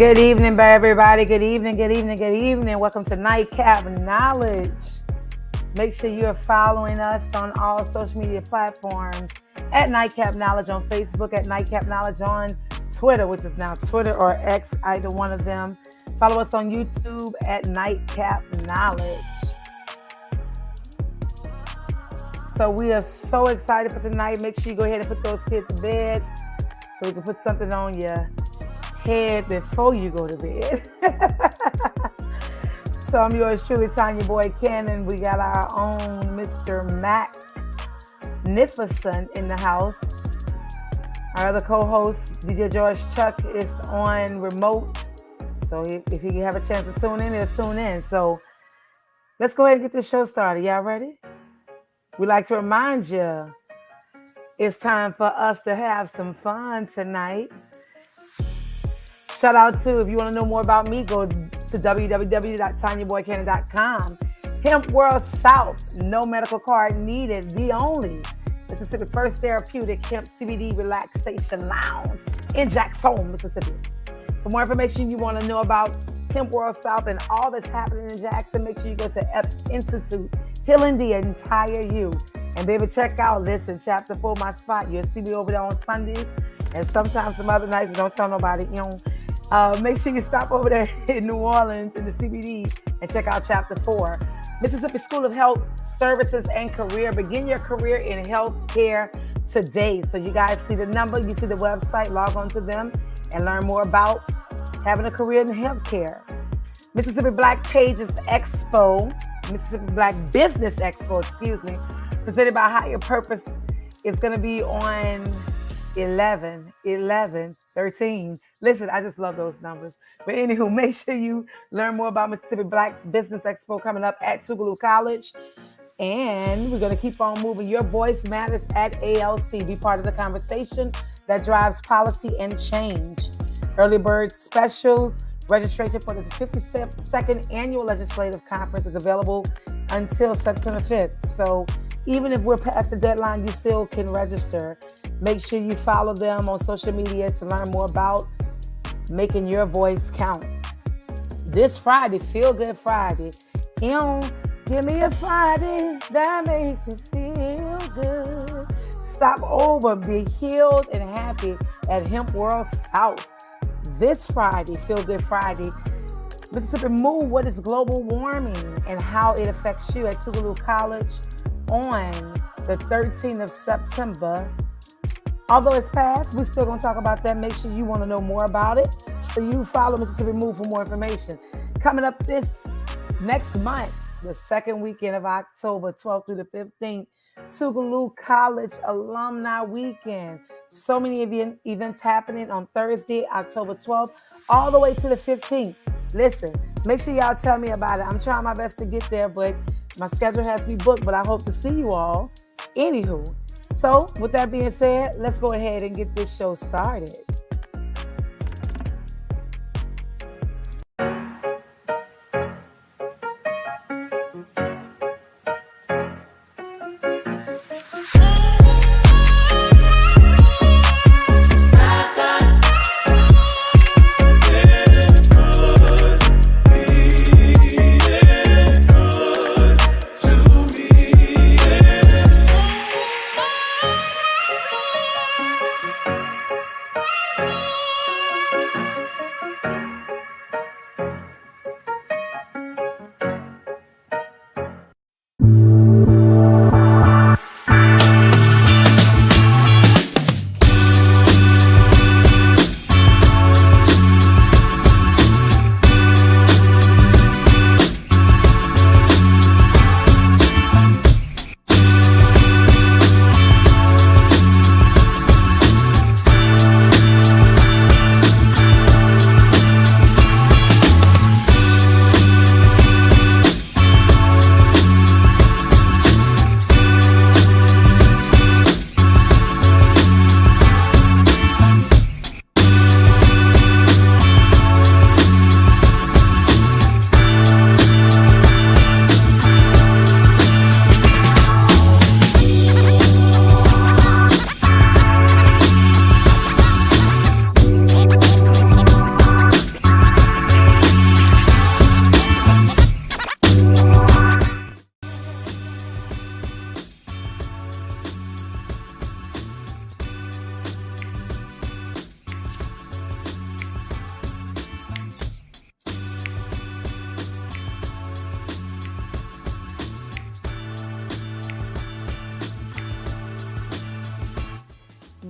Good evening, everybody. Good evening, good evening, good evening. Welcome to Nightcap Knowledge. Make sure you are following us on all social media platforms at Nightcap Knowledge on Facebook, at Nightcap Knowledge on Twitter, which is now Twitter or X, either one of them. Follow us on YouTube at Nightcap Knowledge. So we are so excited for tonight. Make sure you go ahead and put those kids to bed so you can put something on your head before you go to bed. So I'm yours truly, Tanya Boy Cannon. We got our own Mr. Magnificent in the house. Our other co-host, DJ George Chuck, is on remote. So if you have a chance to tune in, he'll tune in. So let's go ahead and get this show started. Y'all ready? We'd like to remind you, it's time for us to have some fun tonight. Shout out to, if you want to know more about me, go to www.tanyaboycannon.com. Hemp World South, no medical card needed. The only Mississippi first therapeutic hemp CBD relaxation lounge in Jackson, Mississippi. For more information you want to know about Hemp World South and all that's happening in Jackson, make sure you go to Epps Institute, healing the entire you. And baby, check out, listen, Chapter 4, my spot. You'll see me over there on Sundays and sometimes some other nights. Don't tell nobody, you know. Make sure you stop over there in New Orleans in the CBD and check out Chapter 4. Mississippi School of Health Services and Career. Begin your career in healthcare today. So you guys see the number, you see the website, log on to them and learn more about having a career in healthcare. Mississippi Black Pages Expo, Mississippi Black Business Expo, presented by Higher Purpose, is going to be on 11/11/13. Listen, I just love those numbers. But anywho, make sure you learn more about Mississippi Black Business Expo coming up at Tougaloo College. And we're going to keep on moving. Your voice matters at ALC. Be part of the conversation that drives policy and change. Early bird specials. Registration for the 52nd Annual Legislative Conference is available until September 5th. So even if we're past the deadline, you still can register. Make sure you follow them on social media to learn more about making your voice count. This Friday, Feel Good Friday. Give me a Friday that makes you feel good. Stop over, be healed and happy at Hemp World South. This Friday, Feel Good Friday. Mississippi Move, what is global warming and how it affects you at Tougaloo College on the 13th of September. Although it's past, we're still going to talk about that. Make sure you want to know more about it. So you follow Mississippi Move for more information. Coming up this next month, the second weekend of October 12th through the 15th, Tougaloo College Alumni Weekend. So many events happening on Thursday, October 12th, all the way to the 15th. Listen, make sure y'all tell me about it. I'm trying my best to get there, but my schedule has me booked, but I hope to see you all. Anywho, so with that being said, let's go ahead and get this show started.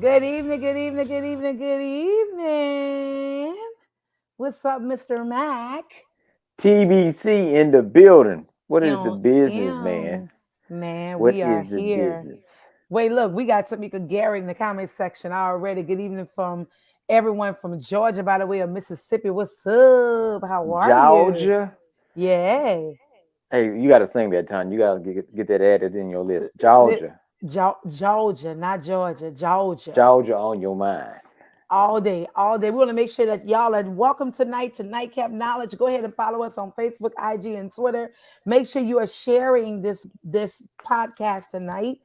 Good evening, good evening, good evening, good evening. What's up, Mr. Mac? TBC in the building. What is the M, business, man? M. Man, What we are is the here. business? Wait, look, we got Tamika Gary in the comment section already. Good evening from everyone from Georgia, by the way, of Mississippi. What's up? How are you? Georgia. Yeah. Hey, you got to sing that time. You got to get that added in your list. Li- Georgia. Georgia, not Georgia, Georgia. Georgia on your mind. All day, all day. We want to make sure that y'all are welcome tonight to Nightcap Knowledge. Go ahead and follow us on Facebook, IG, and Twitter. Make sure you are sharing this podcast tonight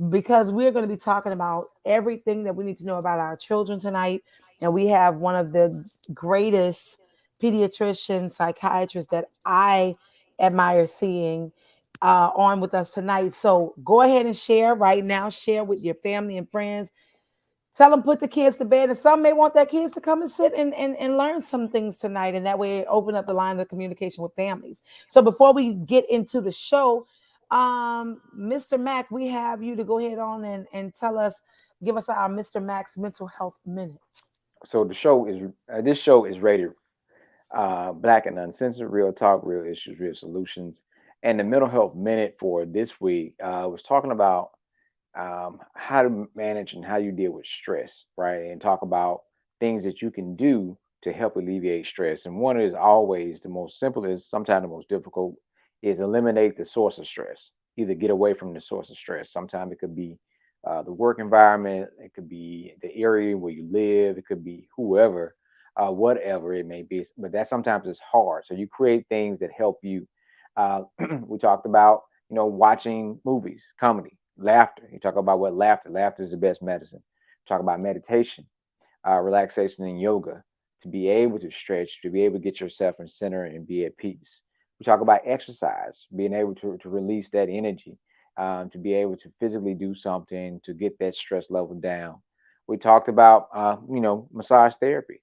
because we're going to be talking about everything that we need to know about our children tonight. And we have one of the greatest pediatrician psychiatrists that I admire seeing on with us tonight. So go ahead and share right now. Share with your family and friends. Tell them put the kids to bed, and some may want their kids to come and sit and learn some things tonight, and that way open up the line of communication with families. So before we get into the show, Mr. Mack, we have you to go ahead on and tell us, give us our Mr. Mack's mental health minute. So the show is this show is rated black and uncensored, real talk, real issues, real solutions. And the mental health minute for this week was talking about how to manage and how you deal with stress, right? And talk about things that you can do to help alleviate stress. And one is always the most simplest, sometimes the most difficult, is eliminate the source of stress. Either get away from the source of stress. Sometimes it could be the work environment, it could be the area where you live, it could be whoever, whatever it may be. But that sometimes is hard. So you create things that help you. We talked about, watching movies, comedy, laughter. You talk about what laughter is the best medicine. Talk about meditation, relaxation, and yoga to be able to stretch, to be able to get yourself in center and be at peace. We talk about exercise, being able to release that energy, to be able to physically do something to get that stress level down. We talked about, massage therapy,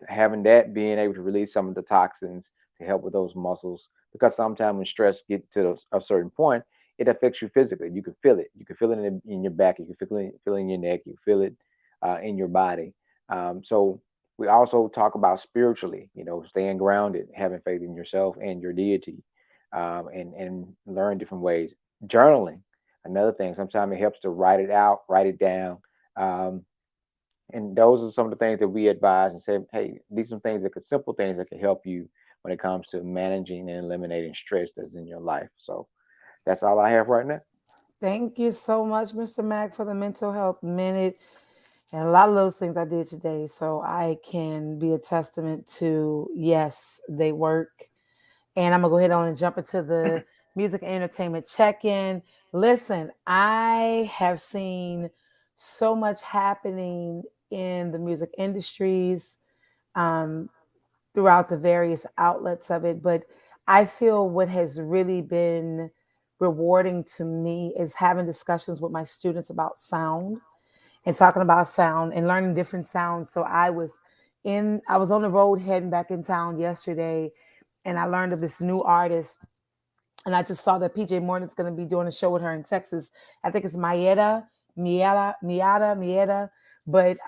having that, being able to release some of the toxins to help with those muscles. Because sometimes when stress gets to a certain point, it affects you physically. You can feel it. You can feel it in your back. You can feel it in your neck. You feel it in your body. So we also talk about spiritually, staying grounded, having faith in yourself and your deity, and learn different ways. Journaling, another thing. Sometimes it helps to write it out, write it down. Um, and those are some of the things that we advise and say, hey, these are some things that could simple things that can help you when it comes to managing and eliminating stress that's in your life. So that's all I have right now. Thank you so much, Mr. Mack, for the mental health minute. And a lot of those things I did today. So I can be a testament to, yes, they work. And I'm going to go ahead on and jump into the music and entertainment check in. Listen, I have seen so much happening in the music industries um, throughout the various outlets of it. But I feel what has really been rewarding to me is having discussions with my students about sound and talking about sound and learning different sounds. So I was on the road heading back in town yesterday and I learned of this new artist and I just saw that PJ Morton's going to be doing a show with her in Texas. I think it's Mieta. But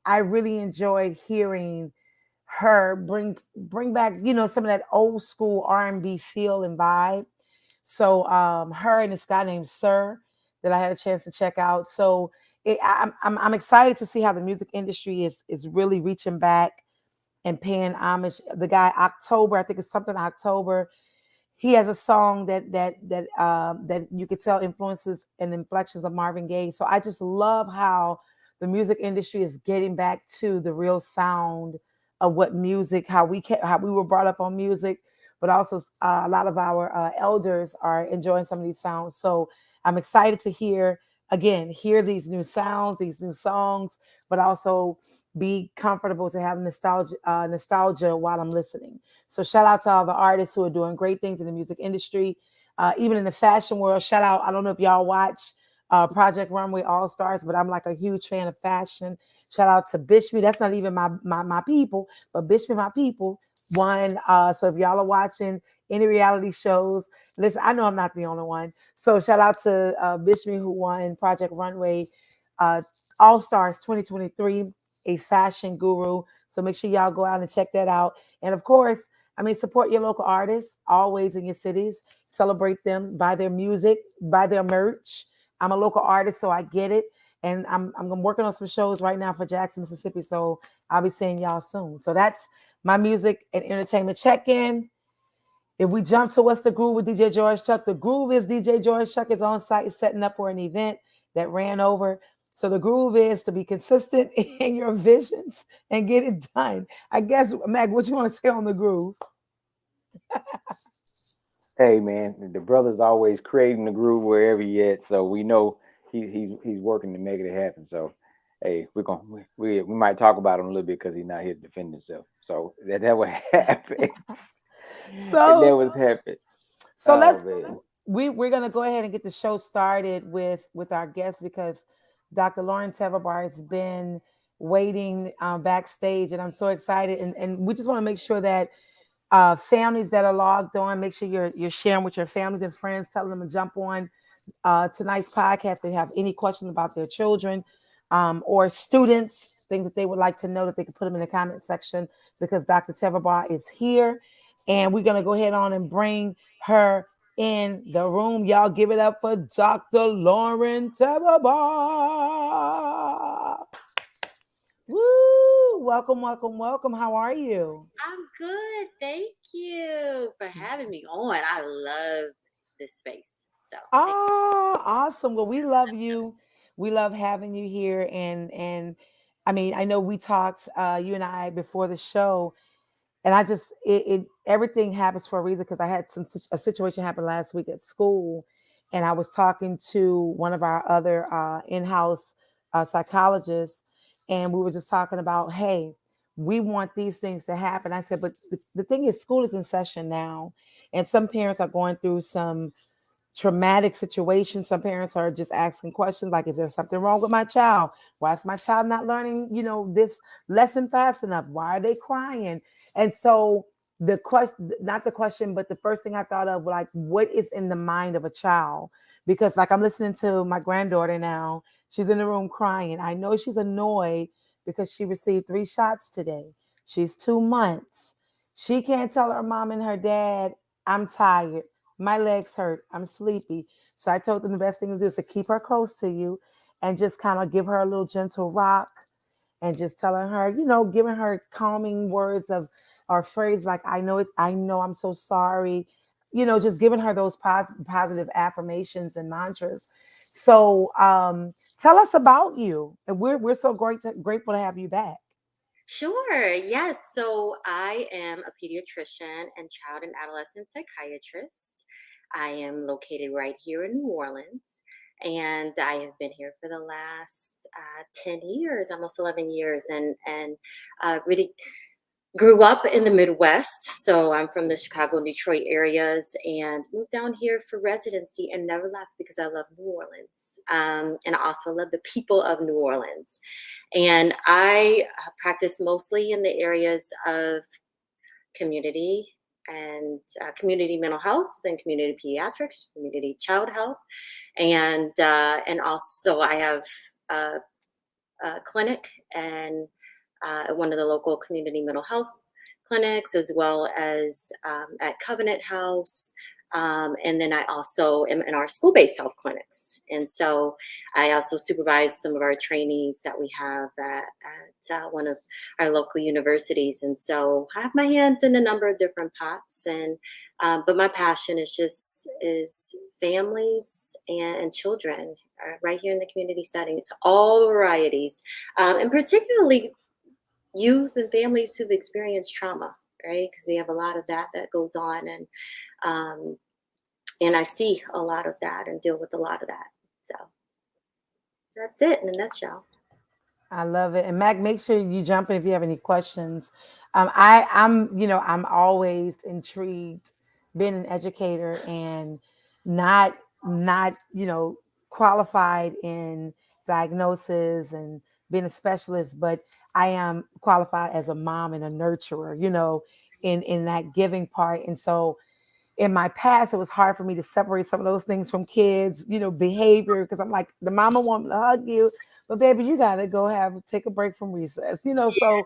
I really enjoyed hearing her bring back some of that old school R&B feel and vibe. So her and this guy named Sir that I had a chance to check out. So I'm excited to see how the music industry is really reaching back and paying homage. The guy October, I think it's something October. He has a song that you could tell influences and inflections of Marvin Gaye. So I just love how the music industry is getting back to the real sound of what music, how we were brought up on music, but also a lot of our elders are enjoying some of these sounds. So I'm excited to hear these new sounds, these new songs, but also be comfortable to have nostalgia while I'm listening. So shout out to all the artists who are doing great things in the music industry, even in the fashion world. Shout out, I don't know if y'all watch Project Runway All Stars, but I'm like a huge fan of fashion. Shout out to Bishme. That's not even my people, but Bishme, my people, won. So if y'all are watching any reality shows, listen, I know I'm not the only one. So shout out to Bishme who won Project Runway All Stars 2023, a fashion guru. So make sure y'all go out and check that out. And of course, I mean, support your local artists always in your cities. Celebrate them, buy their music, buy their merch. I'm a local artist, so I get it. And I'm working on some shows right now for Jackson, Mississippi. So I'll be seeing y'all soon. So that's my music and entertainment check-in. If we jump to what's the groove with DJ George Chuck, the groove is DJ George Chuck is on site setting up for an event that ran over. So the groove is to be consistent in your visions and get it done. I guess, Mag, what you want to say on the groove? Hey man, the brother's always creating the groove wherever he at, so we know he's working to make it happen. So, hey, we might talk about him a little bit because he's not here to defend himself. So that would happen. And that So was happen. so Oh let's man. we're gonna go ahead and get the show started with our guest because Dr. Lauren Tevabar has been waiting backstage, and I'm so excited. And we just want to make sure that families that are logged on, make sure you're sharing with your families and friends, telling them to jump on tonight's podcast. If they have any questions about their children or students, things that they would like to know, that they can put them in the comment section because Dr. Tevabar is here. And we're going to go ahead on and bring her in the room. Y'all give it up for Dr. Lauren Tevabar. Woo! Welcome, welcome, welcome. How are you? I'm good. Thank you for having me on. I love this space. So thank you. Oh, awesome. Well, we love you. We love having you here. And I mean, I know we talked, you and I before the show, and I just it everything happens for a reason because I had a situation happen last week at school, and I was talking to one of our other in-house psychologists, and we were just talking about, hey, we want these things to happen. I said, but the thing is, school is in session now, and some parents are going through some traumatic situations. Some parents are just asking questions like, is there something wrong with my child? Why is my child not learning, this lesson fast enough? Why are they crying? And so the question, not the question, but the first thing I thought of, like, what is in the mind of a child? Because like I'm listening to my granddaughter now, she's in the room crying. I know she's annoyed because she received 3 shots today. She's 2 months. She can't tell her mom and her dad, I'm tired, my legs hurt, I'm sleepy. So I told them the best thing to do is to keep her close to you and just kind of give her a little gentle rock and just telling her, giving her calming words of or phrase like, I know, I'm so sorry. Just giving her those positive affirmations and mantras. So tell us about you. And we're so grateful to have you back. Sure. Yes. So I am a pediatrician and child and adolescent psychiatrist. I am located right here in New Orleans. And I have been here for the last 10 years, almost 11 years, and really grew up in the Midwest. So I'm from the Chicago and Detroit areas and moved down here for residency and never left because I love New Orleans. And I also love the people of New Orleans. And I practice mostly in the areas of community and community mental health and community pediatrics, community child health. And also I have a, a clinic and one of the local community mental health clinics, as well as at Covenant House. And then I also am in our school based health clinics. And so I also supervise some of our trainees that we have at one of our local universities. And so I have my hands in a number of different pots. But my passion is families and children right here in the community setting. It's all varieties, and particularly youth and families who've experienced trauma, right? Because we have a lot of that goes on, um, and I see a lot of that and deal with a lot of that. So that's it in a nutshell. I love it. And Mac, make sure you jump in if you have any questions. I'm always intrigued being an educator and not, qualified in diagnosis and being a specialist, but I am qualified as a mom and a nurturer, in that giving part. And so in my past, it was hard for me to separate some of those things from kids, behavior, because I'm like, the mama wants to hug you, but baby, you gotta go take a break from recess, so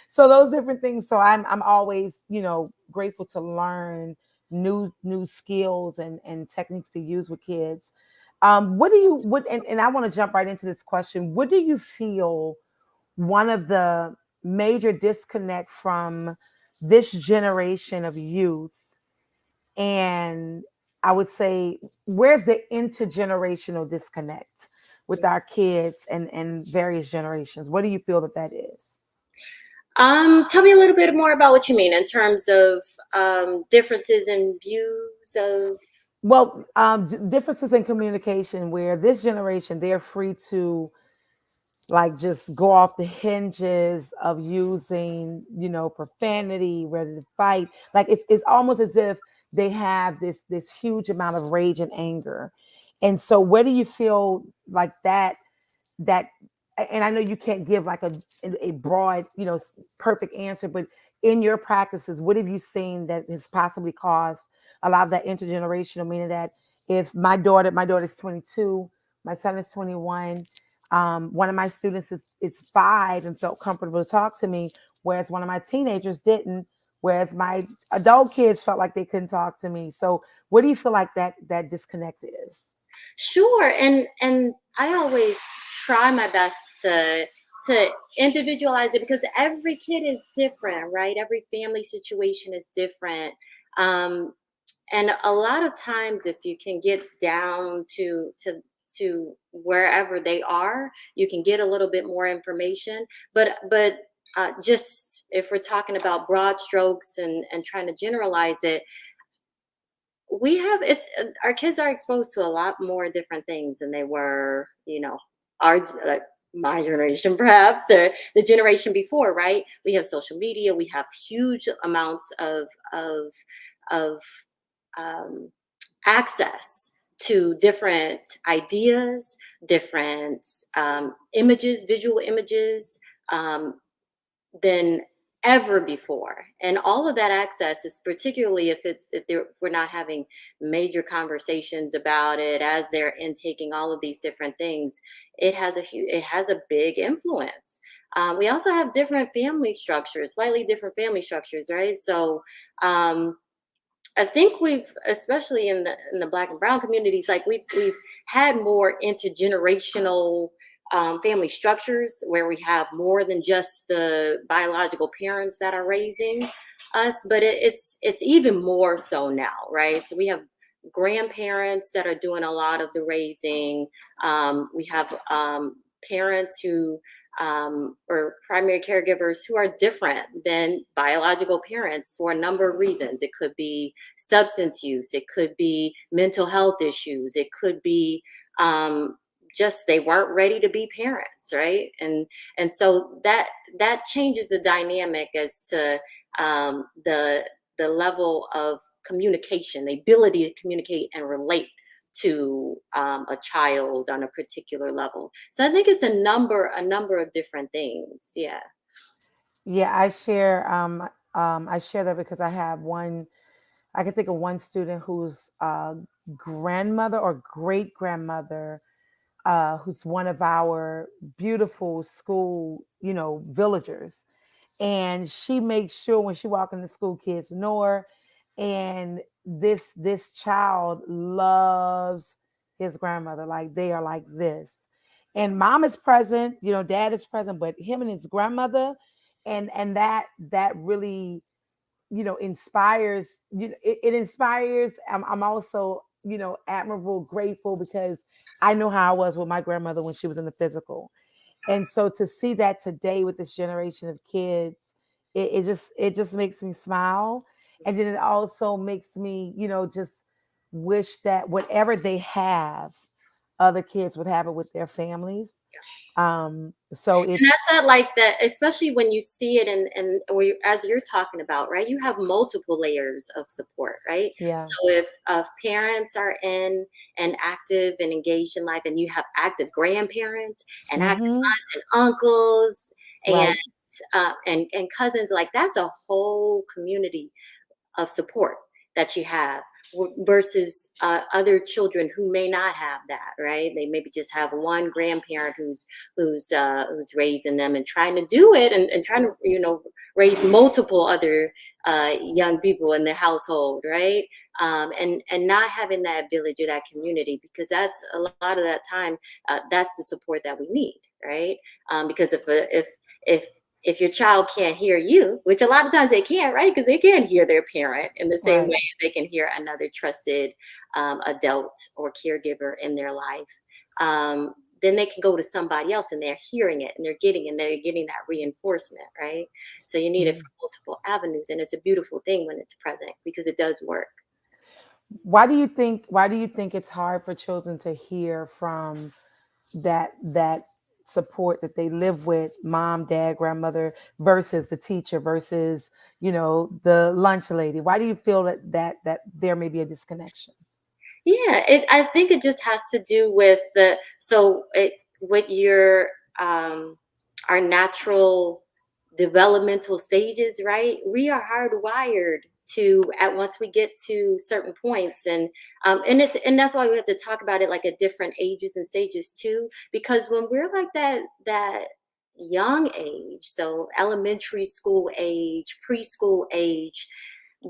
so those different things. So I'm always, grateful to learn new skills and techniques to use with kids. What do you what and I want to jump right into this question. What do you feel one of the major disconnect from this generation of youth, and I would say, where's the intergenerational disconnect with our kids and various generations? What do you feel that is? Tell me a little bit more about what you mean in terms of differences in views of. Well, differences in communication, where this generation, they're free to like just go off the hinges of using, profanity, ready to fight. Like it's almost as if they have this huge amount of rage and anger. And so where do you feel like that and I know you can't give like a broad, perfect answer, but in your practices, what have you seen that has possibly caused a lot of that intergenerational, meaning that if my daughter's 22, my son is 21, one of my students is 5 and felt comfortable to talk to me, whereas one of my teenagers didn't, whereas my adult kids felt like they couldn't talk to me. So what do you feel like that disconnect is? Sure, and I always try my best to individualize it because every kid is different, right? Every family situation is different. Um, and a lot of times if you can get down to wherever they are, you can get a little bit more information, but just if we're talking about broad strokes and trying to generalize it, we have it's our kids are exposed to a lot more different things than they were, our like my generation perhaps, or the generation before, right? We have social media, we have huge amounts of um, access to different ideas, different images, visual images, um, than ever before. And all of that access is, particularly if we're not having major conversations about it as they're intaking all of these different things, it has a big influence. We also have different family structures, slightly different family structures, right? So I think we've, especially in the Black and Brown communities, like we've had more intergenerational family structures where we have more than just the biological parents that are raising us, but it's even more so now, right? So we have grandparents that are doing a lot of the raising. We have parents who or primary caregivers who are different than biological parents for a number of reasons. It could be substance use, it could be mental health issues, it could be just they weren't ready to be parents, right? And so that changes the dynamic as to the level of communication, the ability to communicate and relate to a child on a particular level. So I think it's a number of different things. Yeah. Yeah, I share that because I can think of one student whose grandmother or great grandmother, who's one of our beautiful school, villagers. And she makes sure when she walk in the school, kids know her. And this child loves his grandmother. Like they are like this. And mom is present, dad is present, but him and his grandmother, and that really, inspires. It inspires. I'm also, admirable, grateful, because I know how I was with my grandmother when she was in the physical. And so to see that today with this generation of kids, it just makes me smile. And then it also makes me, just wish that whatever they have, other kids would have it with their families. So And it's that's not like that, especially when you see it and as you're talking about, right? You have multiple layers of support, right? yeah. So if parents are in and active and engaged in life, and you have active grandparents and active Hmm. aunts and uncles and Right. and cousins, like that's a whole community of support that you have. versus other children who may not have that, right? They maybe just have one grandparent who's raising them and trying to do it, and trying to raise multiple other young people in the household, right? And not having that village or that community, because that's a lot of that time, that's the support that we need, right? Because if your child can't hear you, which a lot of times they can't, right? Because they can't hear their parent in the same Right. way as they can hear another trusted adult or caregiver in their life. Then they can go to somebody else and they're hearing it, and they're getting that reinforcement, right? So you need it Mhm. from multiple avenues, and it's a beautiful thing when it's present because it does work. Why do you think it's hard for children to hear from that support that they live with, mom, dad, grandmother, versus the teacher, versus the lunch lady? Why do you feel that there may be a disconnection? Yeah, I think it just has to do with with your um, our natural developmental stages, right? We are hardwired to at once we get to certain points, and that's why we have to talk about it like at different ages and stages too, because when we're like that young age, so elementary school age, preschool age,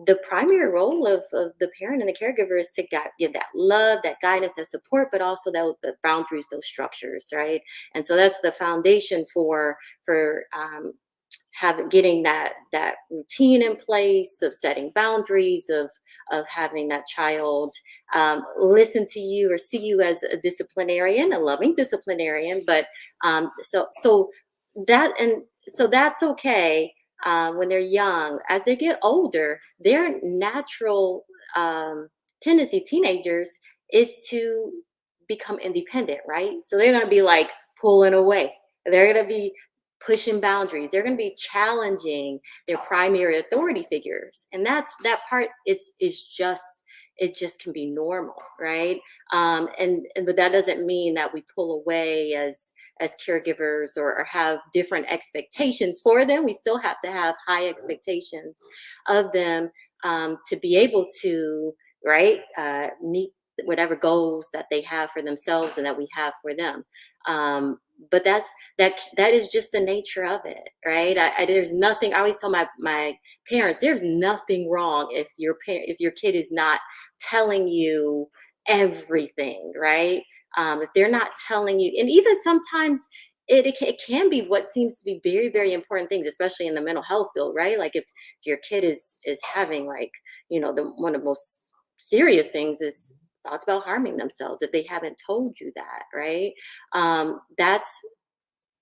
the primary role of the parent and the caregiver is to give that love, that guidance, that support, but also the boundaries, those structures, right? And so that's the foundation for getting that routine in place, of setting boundaries, of having that child listen to you or see you as a disciplinarian, a loving disciplinarian. But that and so that's okay when they're young. As they get older, their natural um, tendency, teenagers, is to become independent, right? So they're going to be like pulling away. They're going to be pushing boundaries. They're going to be challenging their primary authority figures, and that part. It just can be normal, right? And but that doesn't mean that we pull away as caregivers, or have different expectations for them. We still have to have high expectations of them, to be able to, right, meet whatever goals that they have for themselves and that we have for them. But that is just the nature of it, right? There's nothing. I always tell my parents, there's nothing wrong if your kid is not telling you everything, right? If they're not telling you, and even sometimes it can be what seems to be very, very important things, especially in the mental health field, right? Like if your kid is having, like, the one of the most serious things is thoughts about harming themselves, if they haven't told you that, right? Um, that's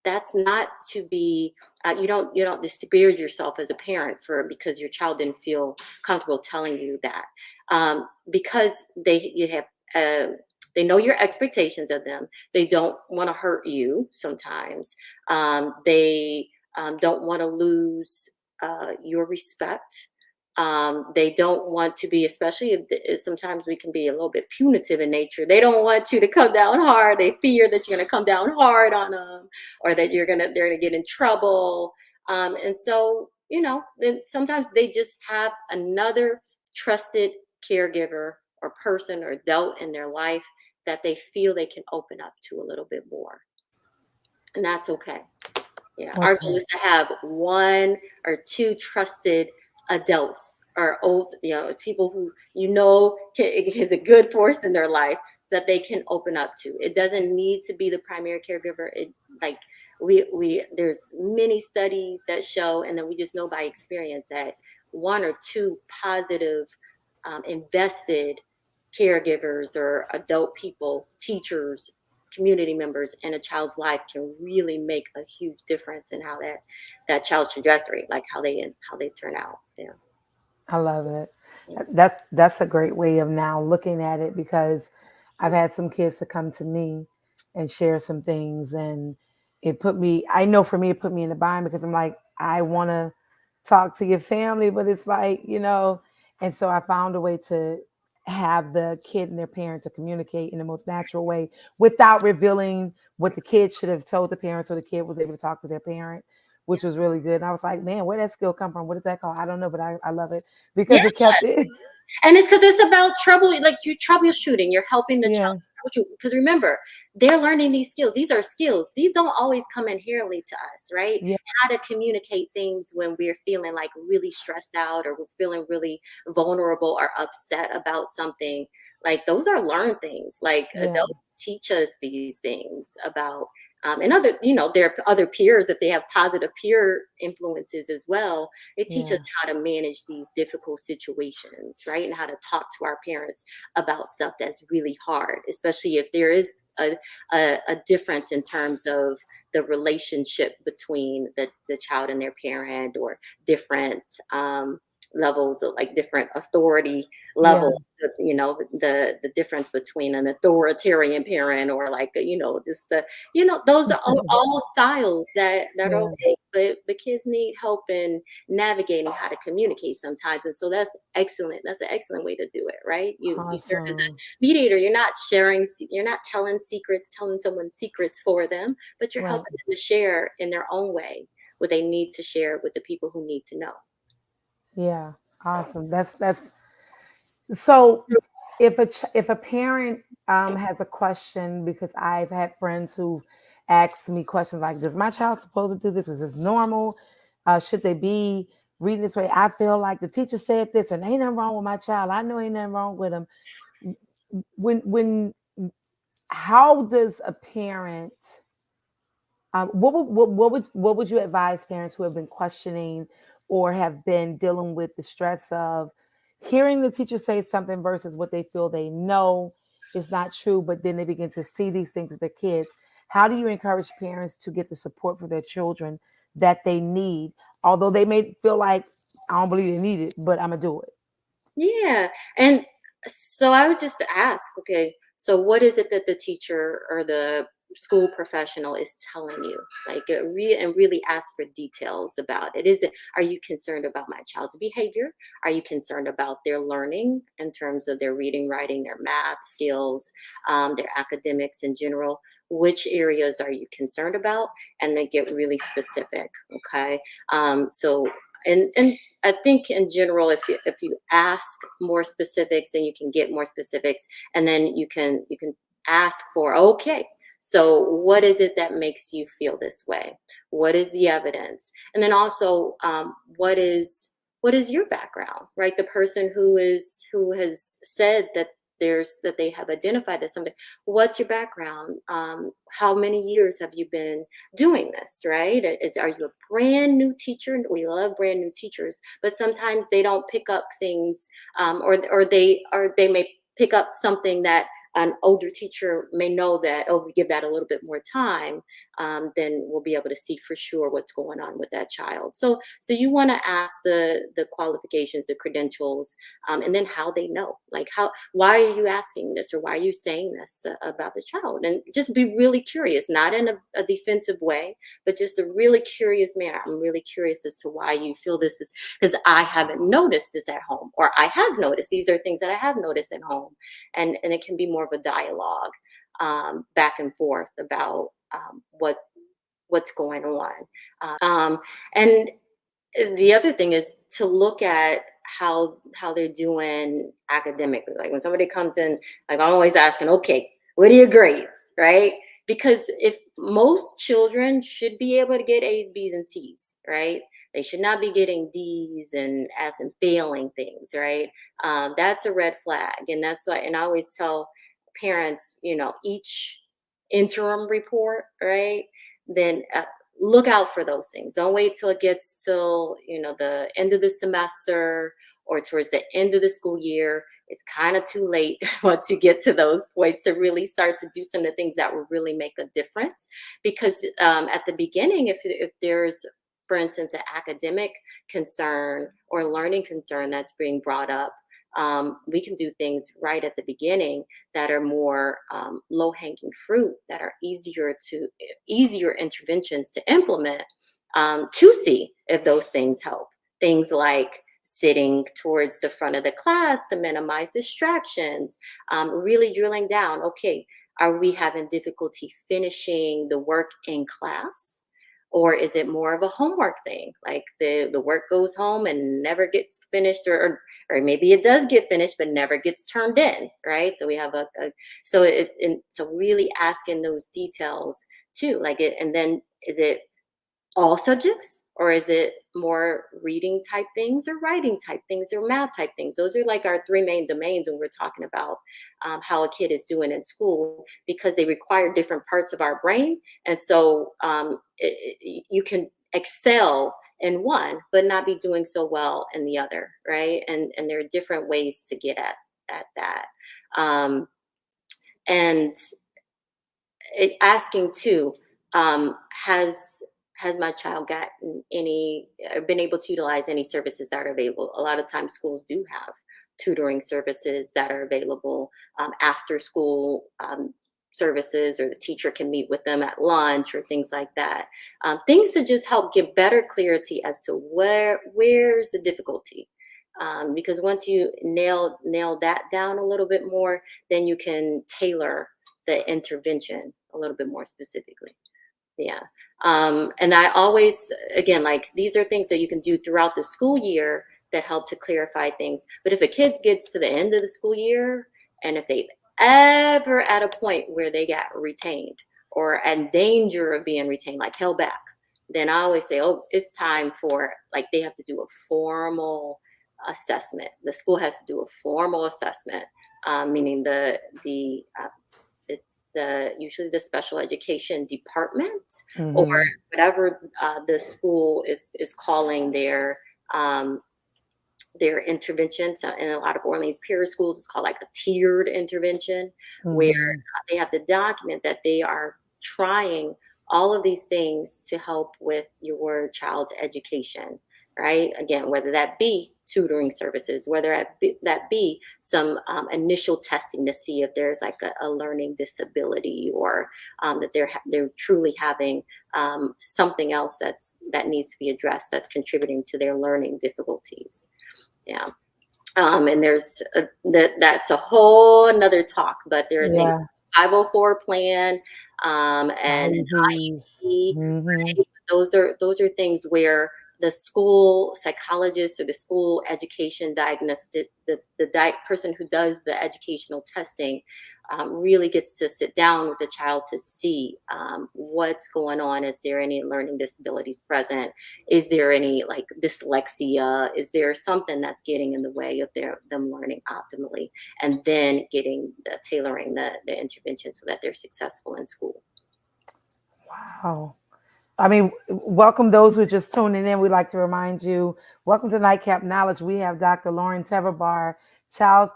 that's not to be, you don't disparage yourself as a parent for because your child didn't feel comfortable telling you that, because uh, they know your expectations of them. They don't want to hurt you sometimes. They don't want to lose your respect. They don't want to be, especially if sometimes we can be a little bit punitive in nature. They don't want you to come down hard. They fear that you're going to come down hard on them, or that they're gonna get in trouble. And so, then sometimes they just have another trusted caregiver or person or adult in their life that they feel they can open up to a little bit more, and that's okay. Yeah, our goal Okay. is to have one or two trusted adults, or old, people who is a good force in their life, so that they can open up to. It doesn't need to be the primary caregiver. It like we there's many studies that show, and then we just know by experience that one or two positive, invested caregivers or adult people, teachers, community members in a child's life can really make a huge difference in how that child's trajectory, like how they turn out. Yeah. I love it. Yeah. That's a great way of now looking at it, because I've had some kids to come to me and share some things, and I know for me it put me in a bind, because I'm like, I want to talk to your family, but it's like, and so I found a way to have the kid and their parent to communicate in the most natural way without revealing what the kid should have told the parents, so the kid was able to talk to their parent, which was really good. And I was like, man, where did that skill come from? What is that called? I don't know, but I love it Yeah. because it kept it. And it's because it's about trouble, like you're troubleshooting, you're helping the Yeah. child troubleshoot. Because remember, they're learning these skills. These are skills. These don't always come inherently to us, right? Yeah. How to communicate things when we're feeling like really stressed out or we're feeling really vulnerable or upset about something. Like those are learned things. Like Yeah. adults teach us these things about and other, their other peers, if they have positive peer influences as well, they teach us Yeah. how to manage these difficult situations, right? And how to talk to our parents about stuff that's really hard, especially if there is a difference in terms of the relationship between the child and their parent, or different levels of, like, different authority Yeah. levels, the difference between an authoritarian parent, or like, just those are all styles that are Yeah. okay, but kids need help in navigating how to communicate sometimes. And so that's excellent. That's an excellent way to do it, right? You serve as a Awesome. mediator. You're not sharing, you're not telling someone secrets for them, but you're Right. helping them to share in their own way what they need to share with the people who need to know. Yeah. Awesome. That's so if if a parent has a question, because I've had friends who asked me questions like, does my child supposed to do this? Is this normal? Should they be reading this way? I feel like the teacher said this and ain't nothing wrong with my child. I know ain't nothing wrong with him. When how does a parent what would you advise parents who have been questioning or have been dealing with the stress of hearing the teacher say something versus what they feel they know is not true, but then they begin to see these things with their kids? How do you encourage parents to get the support for their children that they need, although they may feel like I don't believe they need it, but I'm gonna do it? Yeah. And so I would just ask, okay, so what is it that the teacher or the school professional is telling you? Like, and really ask for details about it. Are you concerned about my child's behavior? Are you concerned about their learning in terms of their reading, writing, their math skills, their academics in general? Which areas are you concerned about? And then get really specific. Okay. So, and I think in general, if you ask more specifics, then you can get more specifics, and then you can ask for, okay, so what is it that makes you feel this way? What is the evidence? And then also, what is your background, right? The person who has said that they have identified as something. What's your background? How many years have you been doing this, right? Are you a brand new teacher? We love brand new teachers, but sometimes they don't pick up things, or they may pick up something that an older teacher may know that, oh, if we give that a little bit more time, then we'll be able to see for sure what's going on with that child. So you want to ask the qualifications, the credentials, and then how they know, like why are you asking this, or why are you saying this about the child, and just be really curious, not in a defensive way, but just a really curious manner. I'm really curious as to why you feel this is, because I haven't noticed this at home, or I have noticed, these are things that I have noticed at home. And it can be more of a dialogue, back and forth about what's going on. And the other thing is to look at how they're doing academically. Like when somebody comes in, like I'm always asking, okay, what are your grades, right? Because if most children should be able to get A's, B's, and C's, right? They should not be getting D's and F's and failing things, right? That's a red flag, and that's why. And I always tell parents, each interim report, right? Then look out for those things. Don't wait till it gets till the end of the semester or towards the end of the school year. It's kind of too late once you get to those points to really start to do some of the things that will really make a difference. Because at the beginning, if there's, for instance, an academic concern or learning concern that's being brought up, we can do things right at the beginning that are more low hanging fruit, that are easier interventions to implement, to see if those things help. Things like sitting towards the front of the class to minimize distractions, really drilling down. Okay, are we having difficulty finishing the work in class? Or is it more of a homework thing? Like the work goes home and never gets finished, or maybe it does get finished but never gets turned in, right? So we have a so it and so really asking those details too. Like it, and then is it all subjects, or is it more reading type things or writing type things or math type things? Those are like our three main domains when we're talking about how a kid is doing in school, because they require different parts of our brain. And so you can excel in one but not be doing so well in the other, right? And there are different ways to get at that. um, and asking too, has my child gotten any, been able to utilize any services that are available? A lot of times schools do have tutoring services that are available, after school services, or the teacher can meet with them at lunch or things like that. Things to just help give better clarity as to where's the difficulty. Because once you nail that down a little bit more, then you can tailor the intervention a little bit more specifically. Yeah. And I always, again, like these are things that you can do throughout the school year that help to clarify things. But if a kid gets to the end of the school year, and if they've ever at a point where they got retained or in danger of being retained, like held back, then I always say, oh, it's time for, like, they have to do a formal assessment. The school has to do a formal assessment, meaning the it's the usually the special education department, or Mm-hmm. whatever the school is calling um, their intervention. So in a lot of Orleans peer schools, it's called like a tiered intervention, where Mm-hmm. they have to document that they are trying all of these things to help with your child's education, right? Again, whether that be tutoring services, whether that be some initial testing to see if there's like a learning disability, or that they're truly having something else that needs to be addressed, that's contributing to their learning difficulties. Yeah. And that's a whole another talk, but there are things, Yeah. 504 plan, and an IEPs. IEP, Mm-hmm. right? Those are things where the school psychologist or the school education diagnostic, the person who does the educational testing, really gets to sit down with the child to see what's going on. Is there any learning disabilities present? Is there any like dyslexia? Is there something that's getting in the way of them learning optimally? And then tailoring the intervention so that they're successful in school. Wow. I mean, welcome those who are just tuning in. We'd like to remind you, welcome to Nightcap Knowledge. We have Dr. Lauren Teverbar, child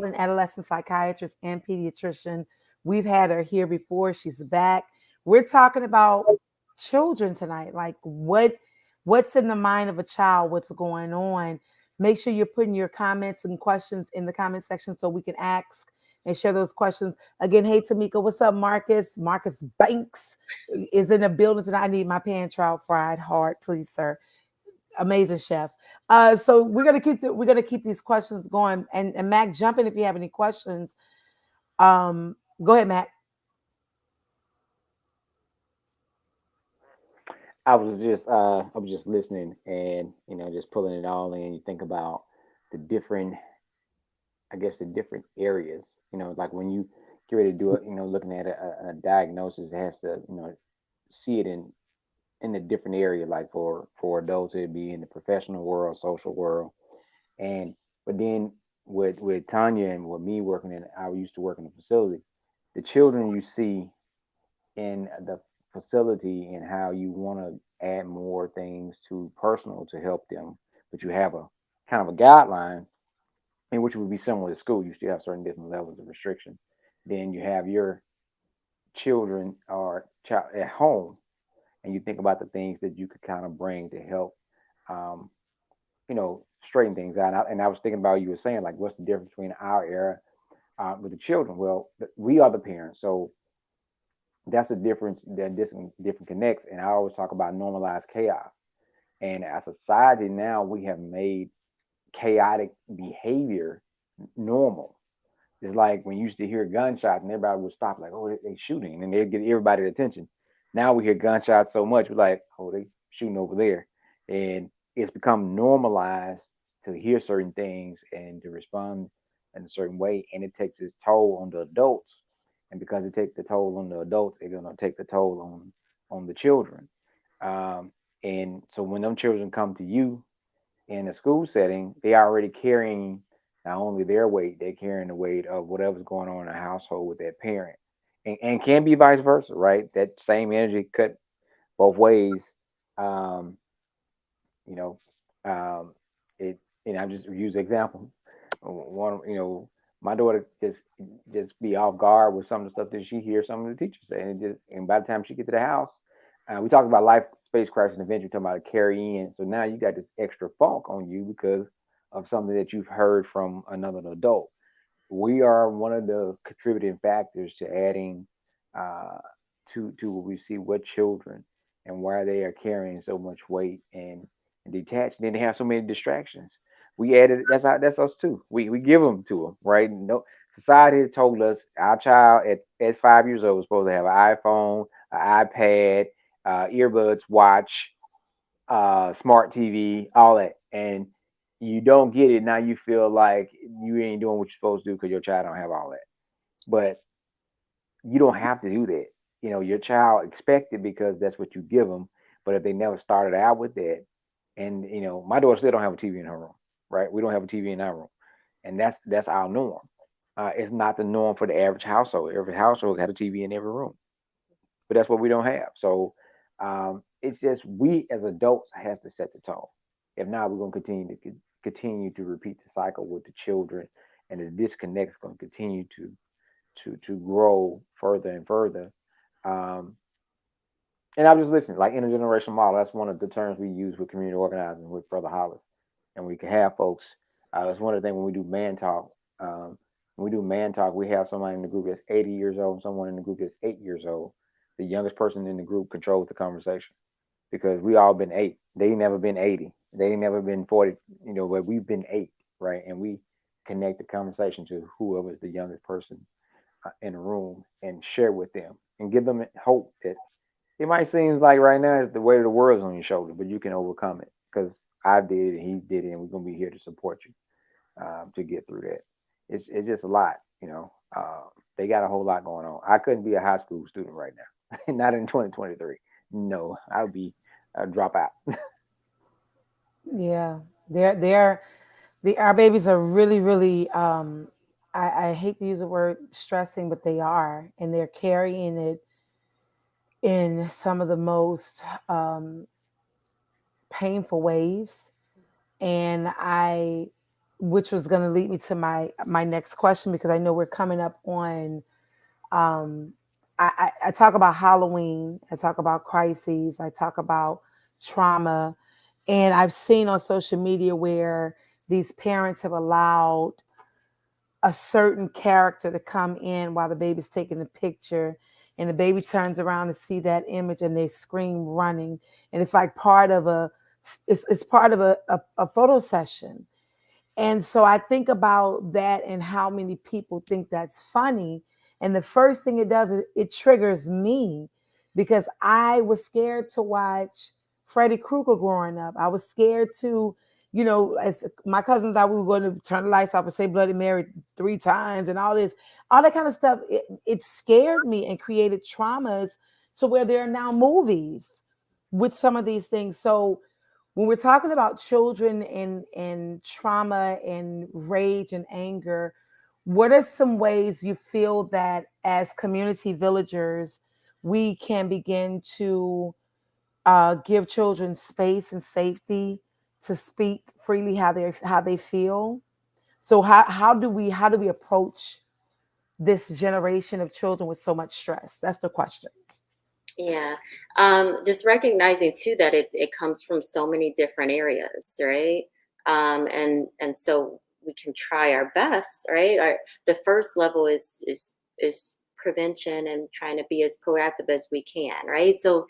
and adolescent psychiatrist and pediatrician. We've had her here before. She's back. We're talking about children tonight. Like what's in the mind of a child, what's going on. Make sure you're putting your comments and questions in the comment section so we can ask and share those questions. Again, hey Tamika, what's up, Marcus? Marcus Banks is in the building tonight. I need my pan trout fried hard, please, sir. Amazing chef. So we're gonna keep these questions going. And Mac, jump in if you have any questions. Go ahead, Mac. I was just listening, and just pulling it all in. You think about the different, I guess, the different areas. Like when you get ready to do it, looking at a diagnosis, it has to see it in a different area. Like for adults, it'd be in the professional world, social world, and but then with Tanya and with me working in, I used to work in a facility. The children you see in the facility and how you want to add more things to personal to help them, but you have a kind of a guideline in which would be similar to school. You still have certain different levels of restriction. Then you have your children or child at home, and you think about the things that you could kind of bring to help, um, straighten things out. And I was thinking about you were saying like, what's the difference between our era with the children? Well, we are the parents, so that's a difference that different connects. And I always talk about normalized chaos. And as a society now, we have made chaotic behavior normal. It's like when you used to hear gunshots and everybody would stop, like, oh, they shooting, and they'd get everybody's attention. Now we hear gunshots so much, we're like, oh, they shooting over there. And it's become normalized to hear certain things and to respond in a certain way. And it takes its toll on the adults. And because it takes the toll on the adults, it's gonna take the toll on the children. Um, and so when them children come to you in a school setting, they already carrying not only their weight, they're carrying the weight of whatever's going on in the household with their parent. And can be vice versa, right? That same energy cut both ways. Um, you know, um, it. And I just use example. One, my daughter just be off guard with some of the stuff that she hears some of the teachers say, and by the time she get to the house, we talked about life, space, crash, and adventure. Talking about a carry in. So now you got this extra funk on you because of something that you've heard from another adult. We are one of the contributing factors to adding uh, to what we see with children and why they are carrying so much weight and detached. And then they have so many distractions. We added that's us too. We give them to them, right? No, society has told us our child at 5 years old is supposed to have an iPhone, an iPad, earbuds, watch, smart TV, all that, and you don't get it. Now you feel like you ain't doing what you're supposed to do because your child don't have all that. But you don't have to do that. Your child expect it because that's what you give them. But if they never started out with that, and my daughter still don't have a TV in her room, right? We don't have a TV in our room, and that's our norm. It's not the norm for the average household. Every household has a TV in every room, but that's what we don't have. So it's just we as adults has to set the tone. If not, we're going to continue to repeat the cycle with the children, and the disconnect is going to continue to grow further and further. Um, and I'm just listening, like intergenerational model. That's one of the terms we use with community organizing with Brother Hollis, and we can have folks. That's one of the things when we do man talk. When we do man talk, we have somebody in the group that's 80 years old, and someone in the group that's 8 years old. The youngest person in the group controls the conversation because we all been eight. They never been 80. They never been 40. But we've been eight, right? And we connect the conversation to whoever is the youngest person in the room and share with them and give them hope that it might seem like right now it's the weight of the world's on your shoulder, but you can overcome it because I did it and he did it, and we're gonna be here to support you to get through that. It's just a lot. They got a whole lot going on. I couldn't be a high school student right now, not in 2023. No, I would be a dropout. Yeah, they're our babies are really, really. I hate to use the word stressing, but they are, and they're carrying it in some of the most painful ways. And which was going to lead me to my next question, because I know we're coming up on. Um, I talk about Halloween. I talk about crises. I talk about trauma, and I've seen on social media where these parents have allowed a certain character to come in while the baby's taking the picture, and the baby turns around and see that image and they scream running, and it's like part of it's part of a photo session. And so I think about that and how many people think that's funny. And the first thing it does is it triggers me, because I was scared to watch Freddy Krueger growing up. I was scared to, as my cousins, we were going to turn the lights off and say Bloody Mary 3 times and all that kind of stuff. It scared me and created traumas to where there are now movies with some of these things. So when we're talking about children and trauma and rage and anger, what are some ways you feel that as community villagers we can begin to give children space and safety to speak freely how they feel? So how do we approach this generation of children with so much stress? That's the question. Yeah. Just recognizing too that it comes from so many different areas, right? And so we can try our best, right? The first level is prevention and trying to be as proactive as we can, right? So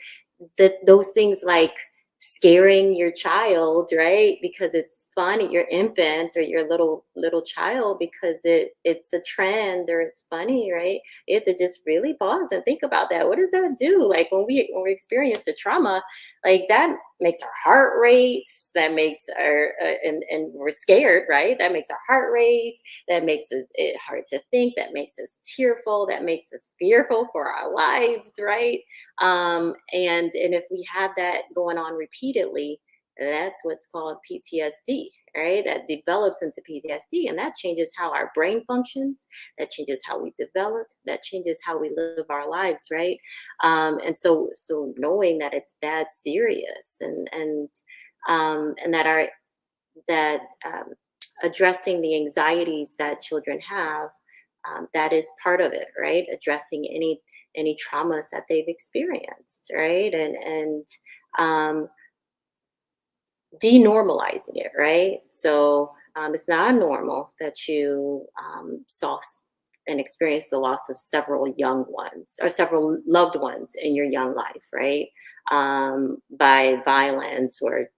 those things like scaring your child, right? Because it's funny, your infant or your little child, because it's a trend or it's funny, right? You have to just really pause and think about that. What does that do? Like when we experience the trauma, like that makes our heart race. That makes our and we're scared, right? That makes our heart race. That makes it hard to think. That makes us tearful. That makes us fearful for our lives, right? And if we have that going on repeatedly, that's what's called PTSD, right? That develops into PTSD, and that changes how our brain functions. That changes how we develop. That changes how we live our lives, right? And so knowing that it's that serious, and that addressing the anxieties that children have, that is part of it, right? Addressing any traumas that they've experienced, right? And um, denormalizing it, right? So it's not normal that you saw and experienced the loss of several young ones or several loved ones in your young life, right? By violence or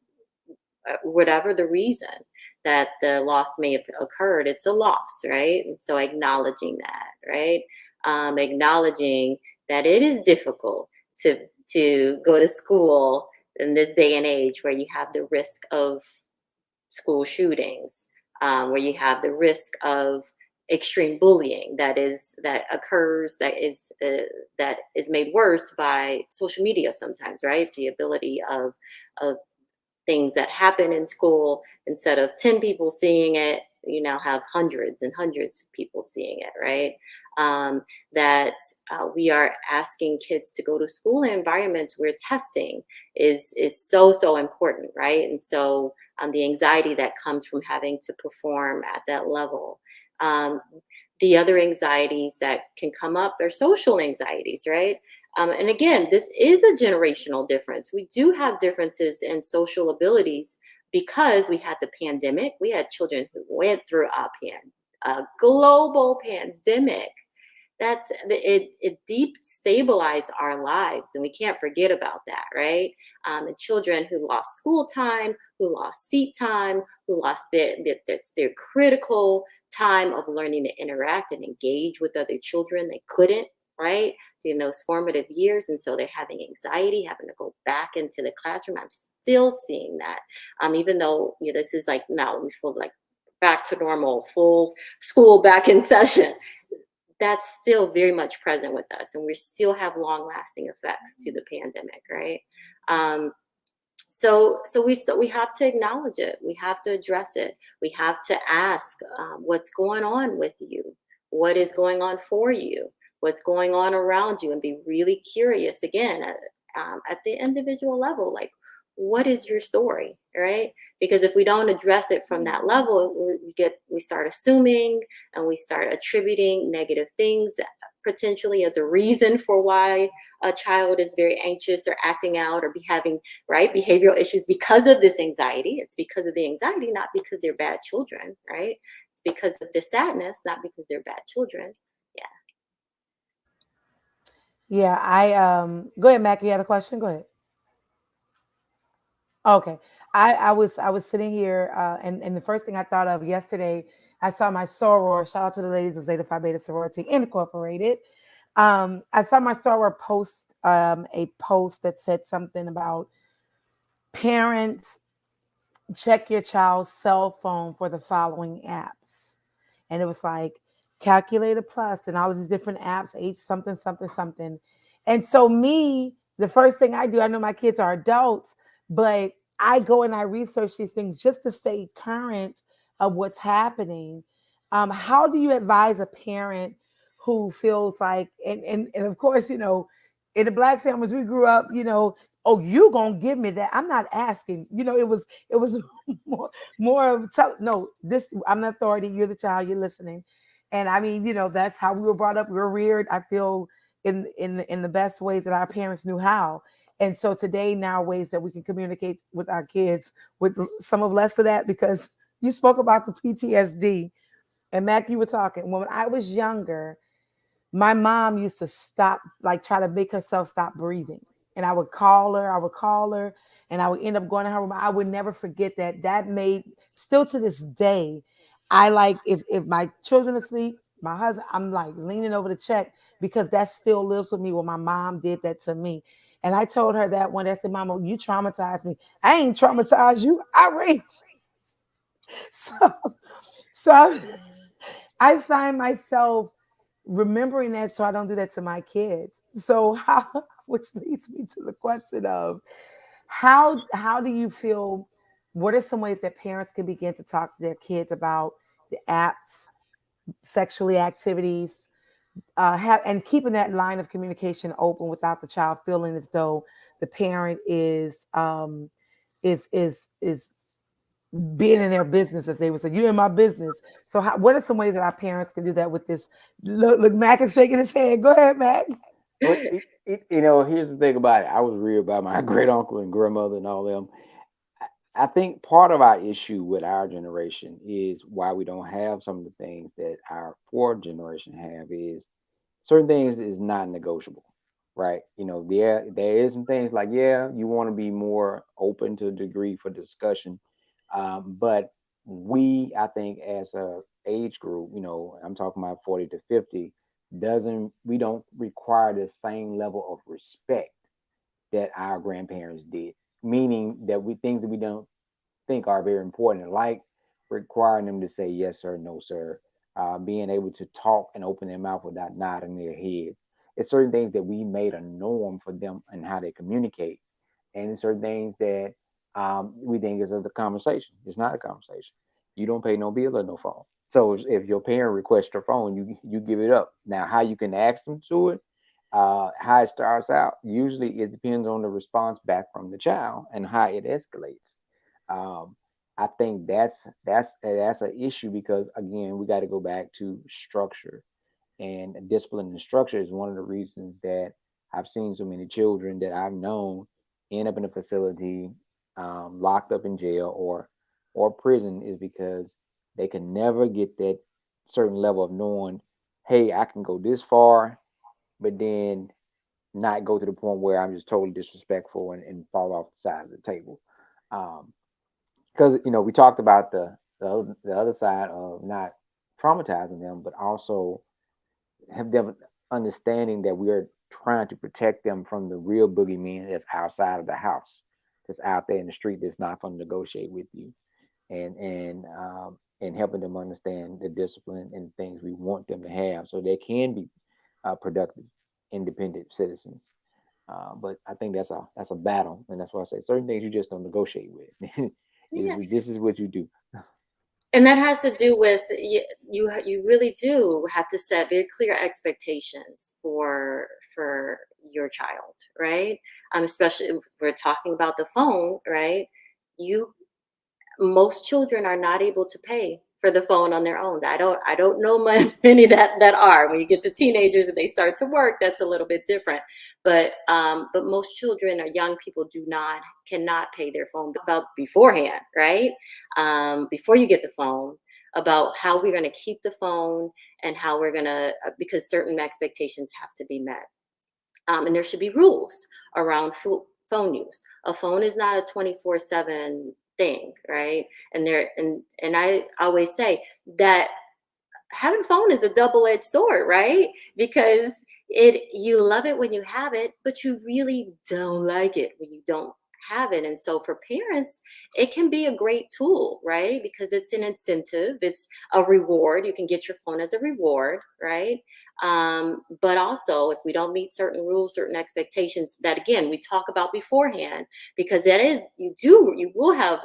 whatever the reason that the loss may have occurred, it's a loss, right? And so acknowledging that, right? Acknowledging that it is difficult to go to school in this day and age where you have the risk of school shootings, where you have the risk of extreme bullying that occurs, that is made worse by social media sometimes, right? The ability of things that happen in school, instead of 10 people seeing it, you now have hundreds and hundreds of people seeing it, right? That we are asking kids to go to school in environments where testing is so important, right? And so the anxiety that comes from having to perform at that level. um, the other anxieties that can come up are social anxieties, right? And again, this is a generational difference. We do have differences in social abilities because we had the pandemic. We had children who went through a global pandemic. It deep stabilized our lives, and we can't forget about that, right? And children who lost school time, who lost seat time, who lost their critical time of learning to interact and engage with other children. They couldn't, right, in those formative years, and so they're having anxiety, having to go back into the classroom. I'm still seeing that, even though this is like now we feel like back to normal, full school back in session. That's still very much present with us, and we still have long lasting effects to the pandemic, right? um, so we have to acknowledge it, we have to address it, we have to ask, what's going on with you, what is going on for you, what's going on around you, and be really curious again at the individual level, like, what is your story, right? Because if we don't address it from that level, we start assuming, and we start attributing negative things potentially as a reason for why a child is very anxious or acting out or be having, right, behavioral issues because of this anxiety. It's because of the anxiety, not because they're bad children, right? It's because of the sadness, not because they're bad children. Yeah. Yeah, go ahead, Mac. You had a question? Go ahead. Okay. I was sitting here, and the first thing I thought of yesterday, I saw my soror. Shout out to the ladies of Zeta Phi Beta Sorority Incorporated. I saw my soror post a post that said something about parents check your child's cell phone for the following apps. And it was like Calculator Plus and all of these different apps, H something, something, something. And so, me, the first thing I do, I know my kids are adults, but I go and I research these things just to stay current of what's happening. How do you advise a parent who feels like, and of course, in the Black families we grew up, oh, you gonna give me that? I'm not asking. It was more of no. This, I'm the authority. You're the child. You're listening, and I mean, that's how we were brought up. We were reared. I feel in the best ways that our parents knew how. And so today, now, ways that we can communicate with our kids with some of less of that, because you spoke about the PTSD, and Mac, you were talking when I was younger. My mom used to stop, like try to make herself stop breathing. And I would call her, and I would end up going to her room. I would never forget that. That made, still to this day, I like, if my children are asleep, my husband, I'm like leaning over to check, because that still lives with me when my mom did that to me. And I told her that one day, I said, Mama, you traumatized me. I ain't traumatized you. I raised you. So I find myself remembering that so I don't do that to my kids. So how, which leads me to the question of how do you feel, what are some ways that parents can begin to talk to their kids about the apps, sexually activities, and keeping that line of communication open without the child feeling as though the parent is being in their business, as they would say, you in my business. So what are some ways that our parents can do that with this? Look, Mac is shaking his head. Go ahead, Mac. But here's the thing about it. I was reared by my great uncle and grandmother and all them. I think part of our issue with our generation is why we don't have some of the things that our fourth generation have is certain things is not negotiable, right? There is some things like, yeah, you want to be more open to a degree for discussion, but I think, as a age group, I'm talking about 40 to 50, doesn't we don't require the same level of respect that our grandparents did. Meaning that we things that we don't think are very important, like requiring them to say yes sir, no sir, being able to talk and open their mouth without nodding their head. It's certain things that we made a norm for them and how they communicate, and it's certain things that we think is a conversation. It's not a conversation. You don't pay no bill or no phone. So if your parent requests your phone, you give it up. Now, how you can ask them to it, how it starts out, usually it depends on the response back from the child and how it escalates. Um, I think that's an issue because, again, we got to go back to structure, and discipline and structure is one of the reasons that I've seen so many children that I've known end up in a facility, locked up in jail or prison, is because they can never get that certain level of knowing, hey, I can go this far, but then not go to the point where I'm just totally disrespectful and fall off the side of the table. Um, because we talked about the other side of not traumatizing them, but also have them understanding that we are trying to protect them from the real boogeyman that's outside of the house, that's out there in the street, that's not going to negotiate with you, and helping them understand the discipline and things we want them to have, so they can be productive, independent citizens. But I think that's a battle, and that's why I say certain things you just don't negotiate with. Yeah. This is what you do. And that has to do with you really do have to set very clear expectations for your child, right? Especially if we're talking about the phone, right? You Most children are not able to pay for the phone on their own. I don't know many that are. When you get to teenagers and they start to work, that's a little bit different. But most children or young people cannot pay their phone about beforehand, right? Before you get the phone, about how we're going to keep the phone and how we're going to, because certain expectations have to be met. And there should be rules around phone use. A phone is not a 24/7 thing, right? And I always say that having phone is a double-edged sword, right? Because you love it when you have it, but you really don't like it when you don't have it. And so for parents, it can be a great tool, right? Because it's an incentive, it's a reward. You can get your phone as a reward, right? But also, if we don't meet certain rules, certain expectations that, again, we talk about beforehand, because that is, you will have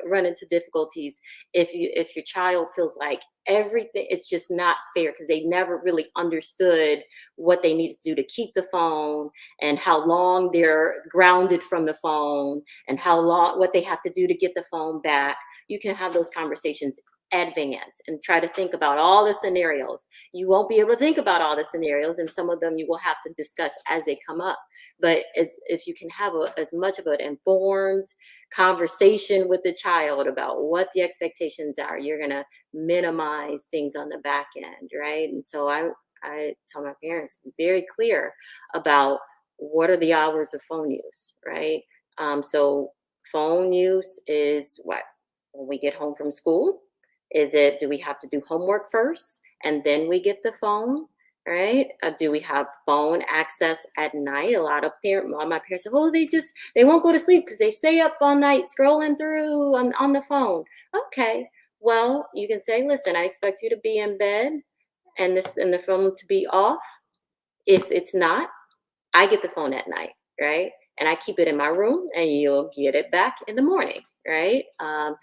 run into difficulties if your child feels like everything, it's just not fair because they never really understood what they need to do to keep the phone, and how long they're grounded from the phone, and how long, what they have to do to get the phone back. You can have those conversations advance and try to think about all the scenarios. You won't be able to think about all the scenarios, and some of them you will have to discuss as they come up. But if you can have as much of an informed conversation with the child about what the expectations are, you're going to minimize things on the back end, right? And so I tell my parents, be very clear about what are the hours of phone use, right? So Phone use is what? When we get home from school? Is it, do we have to do homework first and then we get the phone? Right? Do we have phone access at night? A lot of my parents say, oh, they won't go to sleep because they stay up all night scrolling through on the phone. Okay. Well, you can say, listen, I expect you to be in bed and the phone to be off. If it's not, I get the phone at night, right? And I keep it in my room, and you'll get it back in the morning, right? Um,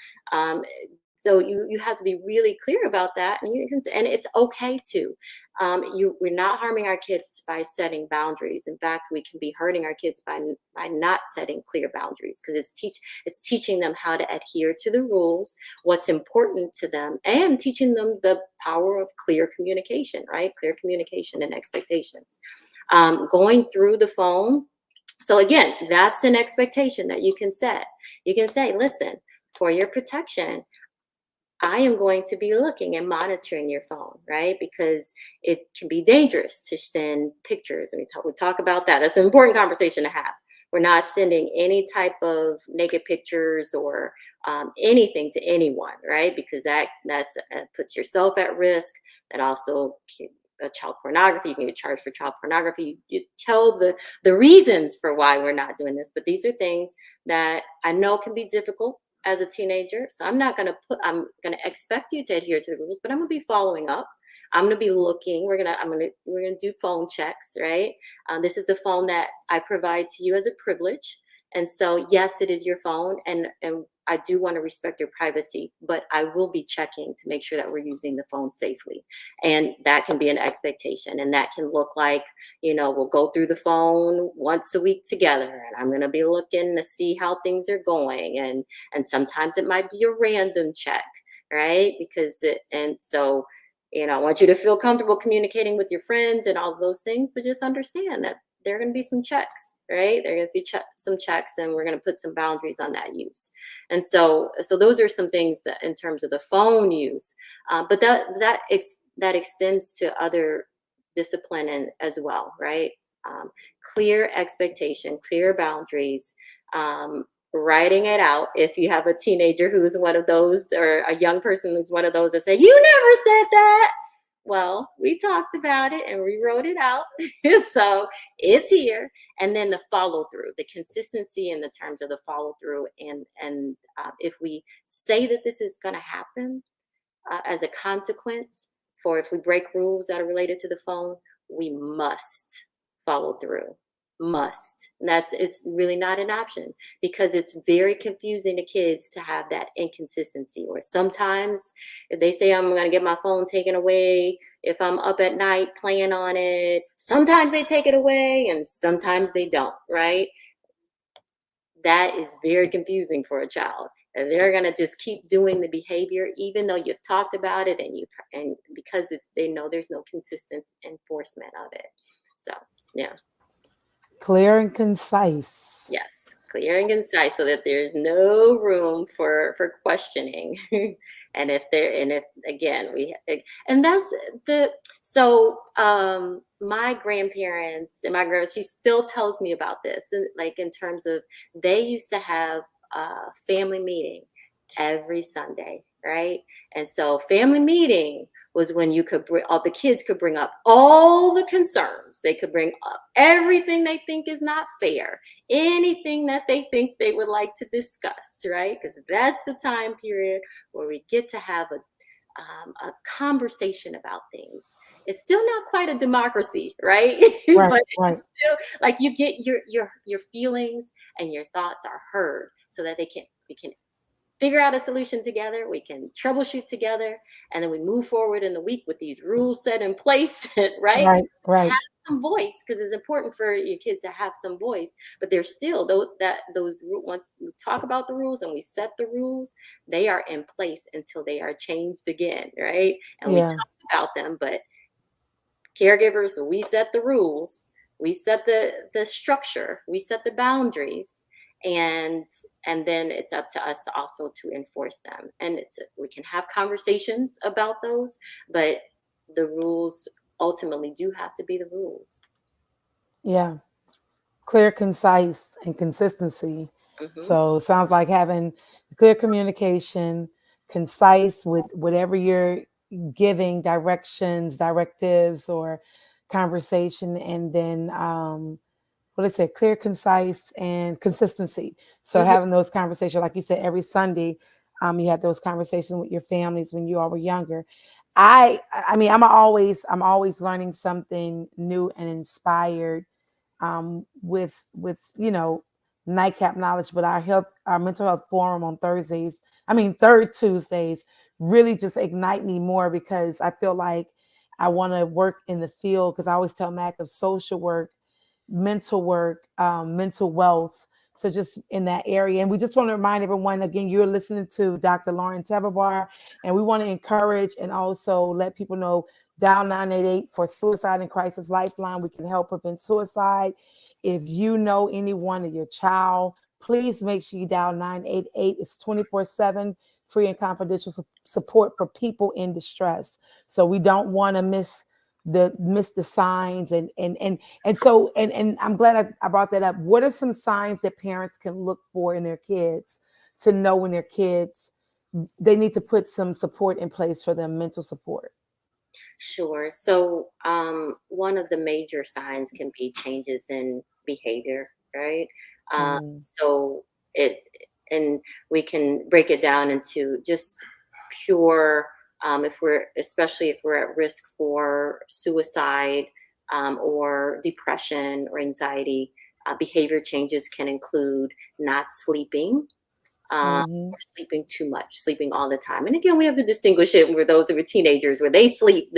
so you have to be really clear about that, and and it's okay to. We're not harming our kids by setting boundaries. In fact, we can be hurting our kids by not setting clear boundaries, because it's teaching them how to adhere to the rules, what's important to them, and teaching them the power of clear communication, right? Clear communication and expectations. Going through the phone. So again, that's an expectation that you can set. You can say, listen, for your protection, I am going to be looking and monitoring your phone, right? Because it can be dangerous to send pictures. And we talk about that. That's an important conversation to have. We're not sending any type of naked pictures or anything to anyone, right? Because that puts yourself at risk. That also child pornography. You can get charged for child pornography. You tell the reasons for why we're not doing this, but these are things that I know can be difficult as a teenager. So I'm going to expect you to adhere to the rules, but I'm going to be following up. I'm going to be looking. We're going to do phone checks, right? This is the phone that I provide to you as a privilege. And so, yes, it is your phone, and I do want to respect your privacy, but I will be checking to make sure that we're using the phone safely. And that can be an expectation, and that can look like, we'll go through the phone once a week together, and I'm going to be looking to see how things are going, and sometimes it might be a random check, right? I want you to feel comfortable communicating with your friends and all of those things, but just understand that there are going to be some checks, right? There are going to be some checks, and we're going to put some boundaries on that use. And so those are some things that, in terms of the phone use, but that extends to other discipline and as well, right? Clear expectation, clear boundaries, writing it out. If you have a teenager who's one of those, or a young person who's one of those that say, you never said that. Well, we talked about it and we wrote it out. So it's here. And then the follow through, the consistency in the terms of the follow through. And if we say that this is going to happen as a consequence, for if we break rules that are related to the phone, we must follow through. Must. And it's really not an option, because it's very confusing to kids to have that inconsistency. Or sometimes if they say, I'm going to get my phone taken away if I'm up at night playing on it, sometimes they take it away and sometimes they don't, right? That is very confusing for a child. And they're going to just keep doing the behavior, even though you've talked about it, and because they know there's no consistent enforcement of it. So, yeah. Clear and concise. Yes, clear and concise, so that there's no room for questioning. And if again that's my grandparents and my grandma, she still tells me about this, and like in terms of, they used to have a family meeting every Sunday, right? And so family meeting was when you could all the kids could bring up all the concerns. They could bring up everything they think is not fair, anything that they think they would like to discuss, right? Because that's the time period where we get to have a conversation about things. It's still not quite a democracy, right? Right, But right. it's still like you get your feelings and your thoughts are heard, so that we can figure out a solution together, we can troubleshoot together, and then we move forward in the week with these rules set in place, right? Right, right. Have some voice, because it's important for your kids to have some voice, but there's still once we talk about the rules and we set the rules, they are in place until they are changed again, right? And we Yeah. talk about them, but caregivers, we set the rules, we set the structure, we set the boundaries, and then it's up to us to also to enforce them. And we can have conversations about those, but the rules ultimately do have to be the rules. Yeah. Clear, concise, and consistency. Mm-hmm. So it sounds like having clear communication, concise with whatever you're giving directions, directives, or conversation, and then what did I say? Clear, concise, and consistency. So Mm-hmm. having those conversations, like you said, every Sunday, you had those conversations with your families when you all were younger. I mean, I'm always learning something new and inspired with Nightcap Knowledge, but our mental health forum on Thursdays, I mean third Tuesdays, really just ignite me more because I feel like I want to work in the field because I always tell Mac of social work, mental wealth. So just in that area. And we just want to remind everyone again, you're listening to Dr. Lauren Tebabar, and we want to encourage and also let people know Dial 988 for Suicide and Crisis Lifeline. We can help prevent suicide. If you know anyone or your child, please make sure you dial 988. It's 24/7 free and confidential support for people in distress. So we don't want to miss the signs and I'm glad I brought that up. What are some signs that parents can look for in their kids to know when their kids they need to put some support in place for them, mental support? Sure. So, one of the major signs can be changes in behavior, right? Mm, So it, and we can break it down into just pure, especially if we're at risk for suicide, or depression or anxiety. Behavior changes can include not sleeping, mm-hmm, or sleeping too much, sleeping all the time. And again, we have to distinguish it where those are teenagers where they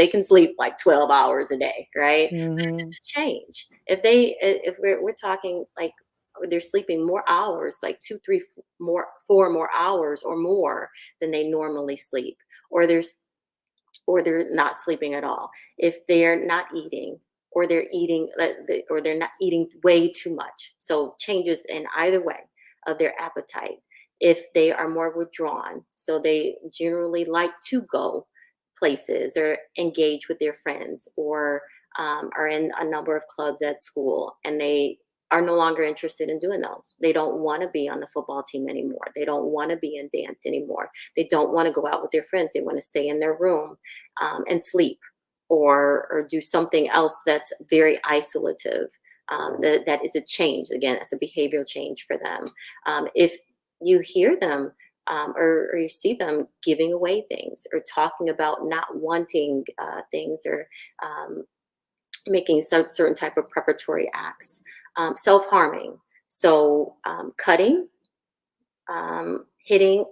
can sleep like 12 hours a day, right? But if mm-hmm, it's a change, if we're talking like they're sleeping more hours, like two, three, more, 4 more hours or more than they normally sleep, or they're not sleeping at all. If they're not eating, or they're eating, or they're not eating way too much. So changes in either way of their appetite. If they are more withdrawn, so they generally like to go places or engage with their friends, or are in a number of clubs at school, and they are no longer interested in doing those. They don't want to be on the football team anymore. They don't want to be in dance anymore. They don't want to go out with their friends. They want to stay in their room, and sleep, or do something else that's very isolative. That is a change. Again, it's a behavioral change for them. If you hear them, or you see them giving away things, or talking about not wanting things, or um, making some certain type of preparatory acts, self-harming. So cutting, hitting,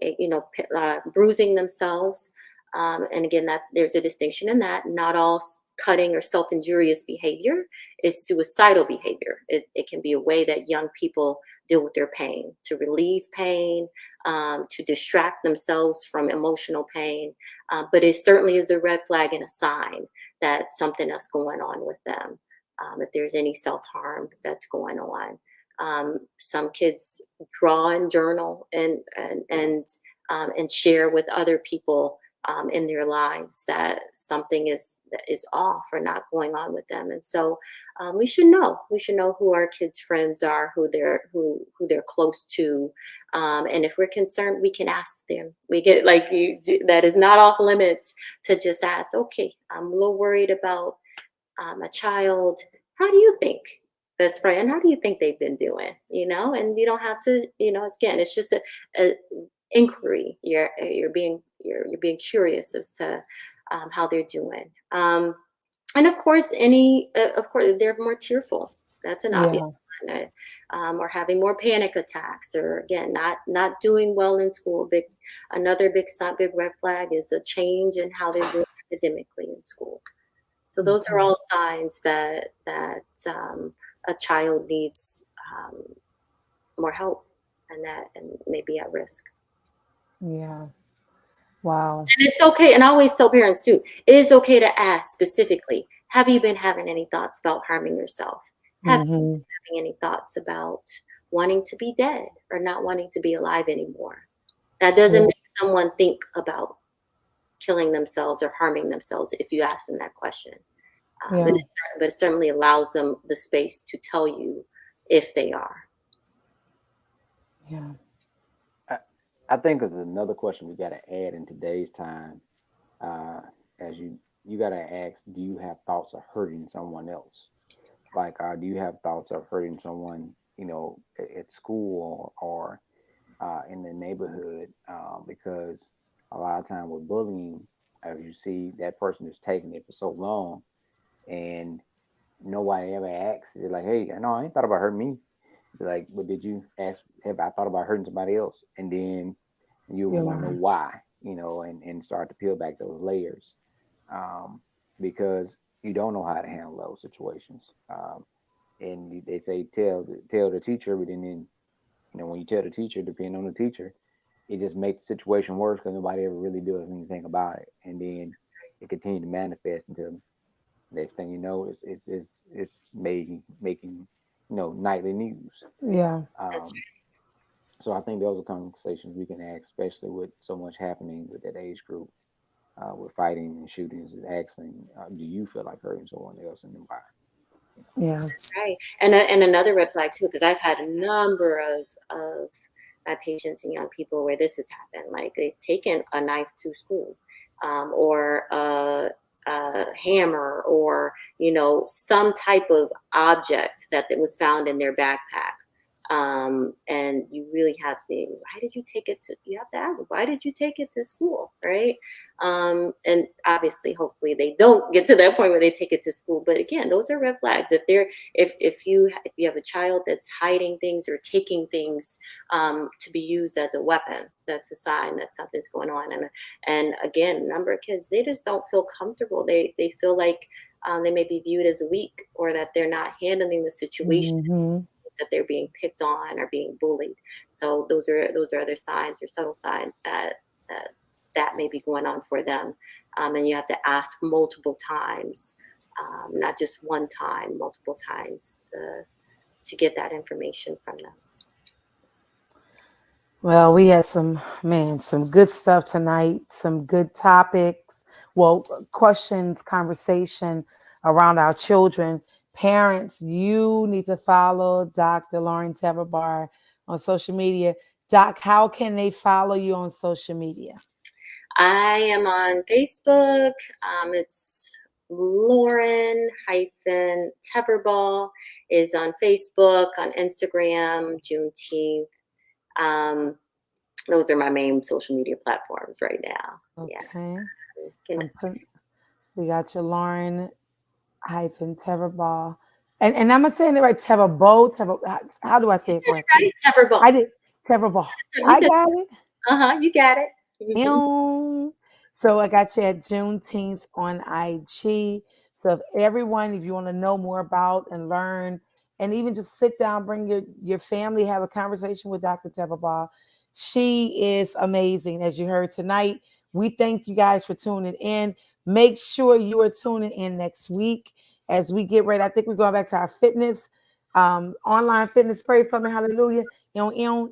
bruising themselves. And again, there's a distinction in that. Not all cutting or self-injurious behavior is suicidal behavior. It can be a way that young people deal with their pain, to relieve pain, to distract themselves from emotional pain. But it certainly is a red flag and a sign that something else going on with them. If there's any self-harm that's going on. Some kids draw and journal, and share with other people in their lives that something is off or not going on with them. And so we should know. We should know who our kids' friends are, who they're close to, and if we're concerned, we can ask them. We get like that is not off limits to just ask. Okay, I'm a little worried about a child. How do you think, best friend? How do you think they've been doing? And you don't have to. Again, it's just a inquiry. You're being curious as to how they're doing. And of course, they're more tearful. That's an obvious yeah, one. Or having more panic attacks, or again, not doing well in school. Another big sign, big red flag is a change in how they're doing academically in school. So those are okay, all signs that a child needs more help, and may be at risk. yeah, wow, And it's okay. And I always tell parents too, it is okay to ask specifically, have you been having any thoughts about harming yourself? Have you mm-hmm, been having any thoughts about wanting to be dead or not wanting to be alive anymore? That doesn't yeah, make someone think about killing themselves or harming themselves if you ask them that question. But, yeah. it certainly allows them the space to tell you if they are. Yeah. I, I think there's another question we got to add in today's time. Uh, as you got to ask, do you have thoughts of hurting someone else? Like, do you have thoughts of hurting someone, at school or in the neighborhood? Because a lot of time with bullying, as you see, that person is taking it for so long, and nobody ever asks. They're like, "Hey, I know I ain't thought about hurting me." They're like, but did you ask? Have I thought about hurting somebody else? And then you You're want to know lying. why, and start to peel back those layers, um, because you don't know how to handle those situations. And they say tell the teacher, but then when you tell the teacher, depending on the teacher, it just makes the situation worse because nobody ever really does anything about it, and then it continues to manifest until next thing you know, it's making nightly news. Yeah. That's Um, so I think those are conversations we can ask, especially with so much happening with that age group, with fighting and shootings, and asking, do you feel like hurting someone else and then why? You know. Yeah. right. And another red flag too, because I've had a number of my patients and young people where this has happened. Like they've taken a knife to school, or a hammer, or some type of object that was found in their backpack. And you really have to. Why did you take it to? You have to ask. Why did you take it to school, right? And obviously, hopefully, they don't get to that point where they take it to school. But again, those are red flags. If you have a child that's hiding things or taking things to be used as a weapon, that's a sign that something's going on. And again, a number of kids, they just don't feel comfortable. They feel like they may be viewed as weak, or that they're not handling the situation, Hmm. that they're being picked on or being bullied. So those are other signs or subtle signs that that may be going on for them. And you have to ask multiple times, not just one time, multiple times, to get that information from them. Well, we had some good stuff tonight, some good topics. Well, questions, conversation around our children. Parents, you need to follow Dr. Lauren Teverbar on social media. Doc, how can they follow you on social media? I am on Facebook. It's Lauren hyphen Teverball is on Facebook, on Instagram, Juneteenth. Um, those are my main social media platforms right now. Yeah. Okay. You can I'm putting, we got your Lauren hyphen Teverball. And I'm saying it right, Teverbo. How do I say it correctly? right, Teverball. I did Teverball. You I said, got it. you got it. Mhm. Ew. So I got you at Juneteenth on IG. So if you want to know more about and learn, and even just sit down, bring your family, have a conversation with Dr. Teva. She is amazing, as you heard tonight. We thank you guys for tuning in. Make sure you are tuning in next week as we get ready. I think we're going back to our fitness, online fitness. Pray for me, hallelujah.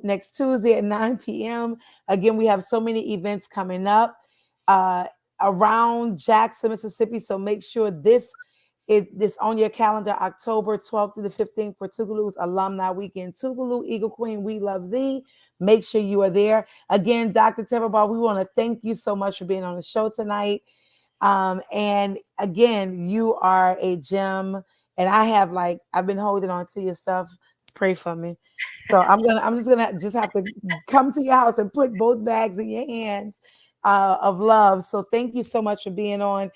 Next Tuesday at 9 p.m. Again, we have so many events coming up uh, around Jackson, Mississippi. So make sure this on your calendar, October 12th through the 15th for Tougaloo's Alumni Weekend. Tougaloo, Eagle Queen, we love thee. Make sure you are there. Again, Dr. Teverball, we want to thank you so much for being on the show tonight. And again, you are a gem. And I've been holding on to your stuff. Pray for me. So I'm just gonna have to come to your house and put both bags in your hands of love. So thank you so much for being on.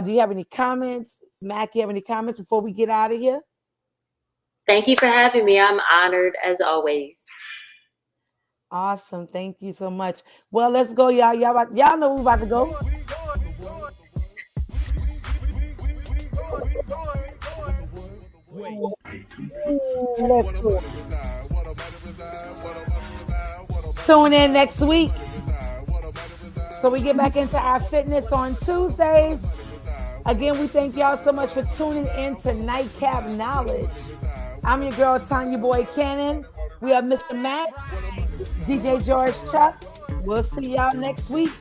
Do you have any comments, Mac? You have any comments before we get out of here? Thank you for having me. I'm honored as always. Awesome. Thank you so much. Well, let's go, y'all. Y'all know we're about to go. Let's go. Tune in next week. So we get back into our fitness on Tuesdays. Again, we thank y'all so much for tuning in to Nightcap Knowledge. I'm your girl, Tanya Boy Cannon. We have Mr. Matt, DJ George Chuck. We'll see y'all next week.